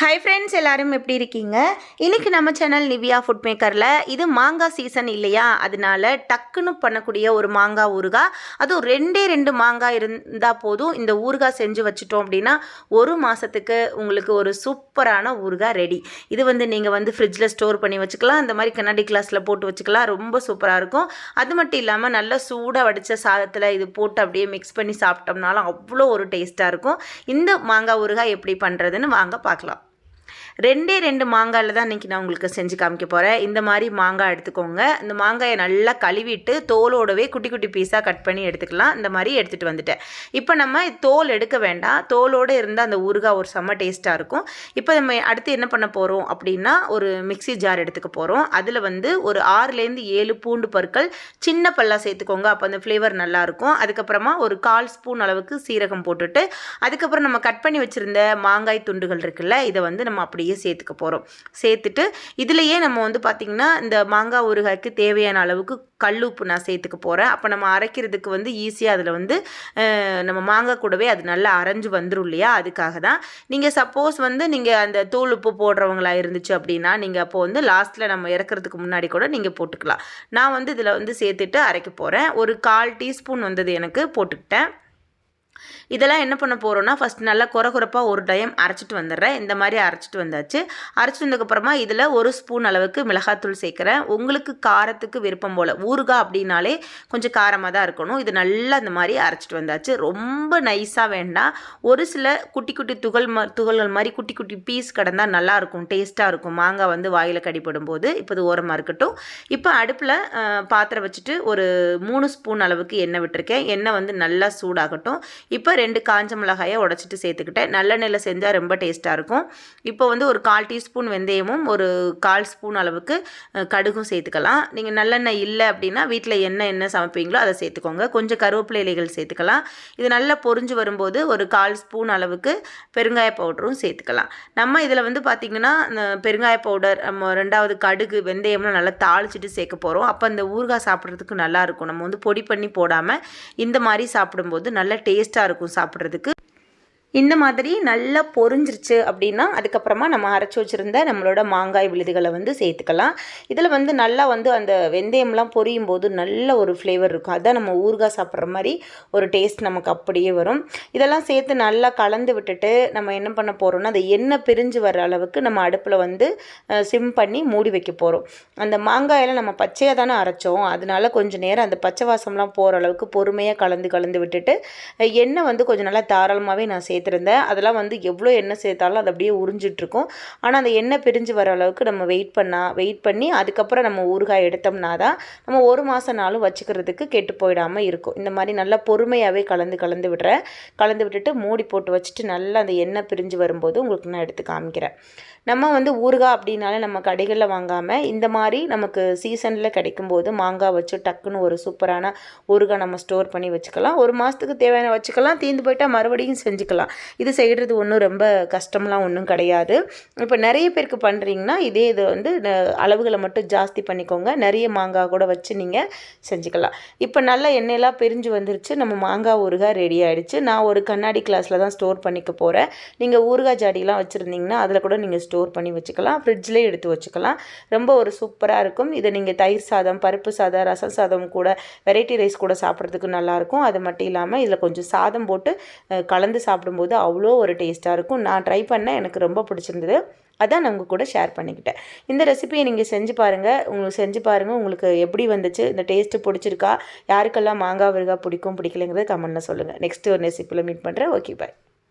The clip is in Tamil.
ஹை ஃப்ரெண்ட்ஸ், எல்லாரும் எப்படி இருக்கீங்க? இன்றைக்கி நம்ம சேனல் நிவியா ஃபுட் மேக்கரில் இது மாங்காய் சீசன் இல்லையா, அதனால டக்குன்னு பண்ணக்கூடிய ஒரு மாங்காய் ஊறுகாய். அதுவும் ரெண்டு மாங்காய் இருந்தால் போதும். இந்த ஊறுகாய் செஞ்சு வச்சுட்டோம் அப்படின்னா ஒரு மாதத்துக்கு உங்களுக்கு ஒரு சூப்பரான ஊறுகாய் ரெடி. இது நீங்கள் ஃப்ரிட்ஜில் ஸ்டோர் பண்ணி வச்சுக்கலாம். இந்த மாதிரி கண்ணாடி கிளாஸில் போட்டு வச்சுக்கலாம். ரொம்ப சூப்பராக இருக்கும். அது மட்டும் இல்லாமல் நல்லா சூடாக வடித்த சாதத்தில் இது போட்டு அப்படியே மிக்ஸ் பண்ணி சாப்பிட்டோம்னாலும் அவ்வளோ ஒரு டேஸ்ட்டாக இருக்கும். இந்த மாங்காய் ஊறுகாய் எப்படி பண்ணுறதுன்னு வாங்க பார்க்கலாம். ரெண்டு மாங்காயில் தான் இன்றைக்கி நான் உங்களுக்கு செஞ்சு காமிக்க போகிறேன். இந்த மாதிரி மாங்காய் எடுத்துக்கோங்க. இந்த மாங்காயை நல்லா கழுவிட்டு தோலோடவே குட்டி குட்டி பீஸாக கட் பண்ணி எடுத்துக்கலாம். இந்த மாதிரி எடுத்துகிட்டு வந்துட்டேன். இப்போ நம்ம தோல் எடுக்க வேண்டாம். தோலோடு இருந்தால் அந்த ஊறுகாய் ஒரு செம்ம டேஸ்ட்டாக இருக்கும். இப்போ நம்ம அடுத்து என்ன பண்ண போகிறோம் அப்படின்னா, ஒரு மிக்ஸி ஜார் எடுத்துக்க போகிறோம். அதில் ஒரு 6லேருந்து 7 பூண்டு பற்கள் சின்ன பல்லாக சேர்த்துக்கோங்க. அப்போ அந்த ஃப்ளேவர் நல்லாயிருக்கும். அதுக்கப்புறமா ஒரு 1/4 ஸ்பூன் அளவுக்கு சீரகம் போட்டுட்டு, அதுக்கப்புறம் நம்ம கட் பண்ணி வச்சுருந்த மாங்காய் துண்டுகள் இருக்குல்ல, இதை நம்ம அப்படியே சேர்த்துக்க போகிறோம். சேர்த்துட்டு இதுலேயே நம்ம பார்த்திங்கன்னா இந்த மாங்காய் ஊறுகாய்க்கு தேவையான அளவுக்கு கல் உப்பு நான் சேர்த்துக்க போகிறேன். அப்போ நம்ம அரைக்கிறதுக்கு ஈஸியாக அதில் நம்ம மாங்காய் கூடவே அது நல்லா அரைஞ்சு வந்துடும் இல்லையா, அதுக்காக தான். நீங்கள் சப்போஸ் நீங்கள் அந்த தூள் உப்பு போடுறவங்களா இருந்துச்சு அப்படின்னா நீங்கள் அப்போது லாஸ்ட்டில் நம்ம இறக்கிறதுக்கு முன்னாடி கூட நீங்கள் போட்டுக்கலாம். நான் இதில் சேர்த்துட்டு அரைக்க போகிறேன். ஒரு 1/4 டீஸ்பூன் எனக்கு போட்டுக்கிட்டேன். இதெல்லாம் என்ன பண்ண போகிறோன்னா, ஃபஸ்ட் நல்லா குறப்பாக ஒரு டைம் அரைச்சிட்டு வந்துடுறேன். இந்த மாதிரி அரைச்சிட்டு வந்தாச்சு. அரைச்சிட்டு வந்ததுக்கப்புறமா இதில் 1 ஸ்பூன் அளவுக்கு மிளகாத்தூள் சேர்க்குறேன். உங்களுக்கு காரத்துக்கு விருப்பம் போல். ஊறுகாய் அப்படின்னாலே கொஞ்சம் காரமாக தான் இருக்கணும். இது நல்லா இந்த மாதிரி அரைச்சிட்டு வந்தாச்சு. ரொம்ப நைஸாக வேண்டாம். ஒரு சில குட்டி குட்டி துகள்கள் மாதிரி குட்டி குட்டி பீஸ் கிடந்தால் நல்லாயிருக்கும், டேஸ்ட்டாக இருக்கும். மாங்காய் வாயில் கடிப்படும் போது. இப்போ இது ஓரமாக இருக்கட்டும். இப்போ அடுப்பில் பாத்திரம் வச்சுட்டு ஒரு 3 ஸ்பூன் அளவுக்கு எண்ணெய் விட்டுருக்கேன். எண்ணெய் நல்லா சூடாகட்டும். இப்போ 2 காஞ்ச மிளகாயை உடச்சிட்டு சேர்த்துக்கிட்டேன். நல்லெண்ணெயில் செஞ்சால் ரொம்ப டேஸ்ட்டாக இருக்கும். இப்போ ஒரு 1/4 டீஸ்பூன் வெந்தயமும் ஒரு 1/4 ஸ்பூன் அளவுக்கு கடுகும் சேர்த்துக்கலாம். நீங்கள் நல்லெண்ணெய் இல்லை அப்படின்னா வீட்டில் என்ன சமைப்பீங்களோ அதை சேர்த்துக்கோங்க. கொஞ்சம் கருவேப்பிலை இலைகள் சேர்த்துக்கலாம். இது நல்லா பொரிஞ்சு வரும்போது ஒரு 1/4 ஸ்பூன் அளவுக்கு பெருங்காய பவுடரும் சேர்த்துக்கலாம். நம்ம இதில் பார்த்திங்கன்னா பெருங்காய பவுடர், 2வது கடுகு, வெந்தயம்லாம் நல்லா தாளிச்சிட்டு சேர்க்க போகிறோம். அப்போ அந்த ஊறுகாய் சாப்பிட்றதுக்கு நல்லாயிருக்கும். நம்ம பொடி பண்ணி போடாமல் இந்த மாதிரி சாப்பிடும்போது நல்ல டேஸ்ட்டாக இருக்கும் சாப்பிட்றதுக்கு. இந்த மாதிரி நல்லா பொரிஞ்சிருச்சு அப்படின்னா அதுக்கப்புறமா நம்ம அரைச்சி வச்சுருந்த நம்மளோட மாங்காய் விழுதுகளை சேர்த்துக்கலாம். இதில் நல்லா அந்த வெந்தயம்லாம் பொரியும் போது நல்ல ஒரு ஃப்ளேவர் இருக்கும். அதுதான் நம்ம ஊறுகாய் சாப்பிட்ற மாதிரி ஒரு டேஸ்ட் நமக்கு அப்படியே வரும். இதெல்லாம் சேர்த்து நல்லா கலந்து விட்டுட்டு நம்ம என்ன பண்ண போகிறோம்னா, அந்த எண்ணெய் பிரிஞ்சு வர அளவுக்கு நம்ம அடுப்பில் சிம் பண்ணி மூடி வைக்க போகிறோம். அந்த மாங்காயெல்லாம் நம்ம பச்சையாக தானே அரைச்சோம், அதனால கொஞ்சம் நேரம் அந்த பச்சை வாசம்லாம் போகிற அளவுக்கு பொறுமையாக கலந்து விட்டுட்டு எண்ணெய் கொஞ்சம் நல்லா தாராளமாகவே நான் சேர்த்துருந்தேன். அதெல்லாம் எவ்வளோ எண்ணெய் சேர்த்தாலும் அது அப்படியே உறிஞ்சிட்ருக்கும். ஆனால் அந்த எண்ணெய் பிரிஞ்சு வர அளவுக்கு நம்ம வெயிட் பண்ணி அதுக்கப்புறம் நம்ம ஊறுகாய் எடுத்தோம்னா தான் நம்ம 1 மாதம்னாலும் வச்சுக்கிறதுக்கு கெட்டு போயிடாமல் இருக்கும். இந்த மாதிரி நல்லா பொறுமையாகவே கலந்து விட்டுட்டு மூடி போட்டு வச்சுட்டு நல்லா அந்த எண்ணெய் பிரிஞ்சு வரும்போது உங்களுக்கு நான் எடுத்து காமிக்கிறேன். நம்ம ஊறுகாய் அப்படின்னாலே நம்ம கடைகளில் வாங்காமல் இந்த மாதிரி நமக்கு சீசனில் கிடைக்கும்போது மாங்காய் வச்சு டக்குன்னு ஒரு சூப்பரான ஊறுகாய் நம்ம ஸ்டோர் பண்ணி வச்சுக்கலாம். 1 மாதத்துக்கு தேவையான வச்சுக்கலாம். தீர்ந்து போயிட்டால் மறுபடியும் செஞ்சுக்கலாம். இது செய்கிறது ஒன்றும் ரொம்ப கஷ்டம்லாம் ஒன்றும் கிடையாது. இப்போ நிறைய பேருக்கு பண்ணுறீங்கன்னா இது அளவுகளை மட்டும் ஜாஸ்தி பண்ணிக்கோங்க. நிறைய மாங்காய் கூட வச்சு நீங்கள் செஞ்சுக்கலாம். இப்போ நல்லா எண்ணெயெல்லாம் பிரிஞ்சு வந்துருச்சு. நம்ம மாங்காய் ஊறுகாய் ரெடி ஆகிடுச்சு. நான் ஒரு கண்ணாடி கிளாஸில் தான் ஸ்டோர் பண்ணிக்க போகிறேன். நீங்கள் ஊறுகாய் ஜாடிலாம் வச்சுருந்தீங்கன்னா அதில் கூட நீங்கள் ஸ்டோர் பண்ணி வச்சுக்கலாம். ஃப்ரிட்ஜ்லேயே எடுத்து வச்சுக்கலாம். ரொம்ப ஒரு சூப்பராக இருக்கும். இதை நீங்கள் தயிர் சாதம், பருப்பு சாதம், ரசம் சாதம் கூட, வெரைட்டி ரைஸ் கூட சாப்பிட்றதுக்கு நல்லாயிருக்கும். அது மட்டும் இல்லாமல் இதில் கொஞ்சம் சாதம் போட்டு கலந்து சாப்பிடும்போது அவ்வளோ ஒரு டேஸ்ட்டாக இருக்கும். நான் ட்ரை பண்ணேன், எனக்கு ரொம்ப பிடிச்சிருந்தது. அதான் நான் உங்கள் கூட ஷேர் பண்ணிக்கிட்டேன். இந்த ரெசிபியை நீங்கள் செஞ்சு பாருங்கள். உங்களுக்கு எப்படி வந்துச்சு, இந்த டேஸ்ட்டு பிடிச்சிருக்கா, யாருக்கெல்லாம் மாங்காய் ஊறுகாய் பிடிக்கும் பிடிக்கலைங்கிறது கமெண்ட்டில் சொல்லுங்கள். நெக்ஸ்ட்டு ஒரு ரெசிபியில் மீட் பண்ணுறேன். ஓகே, பாய்.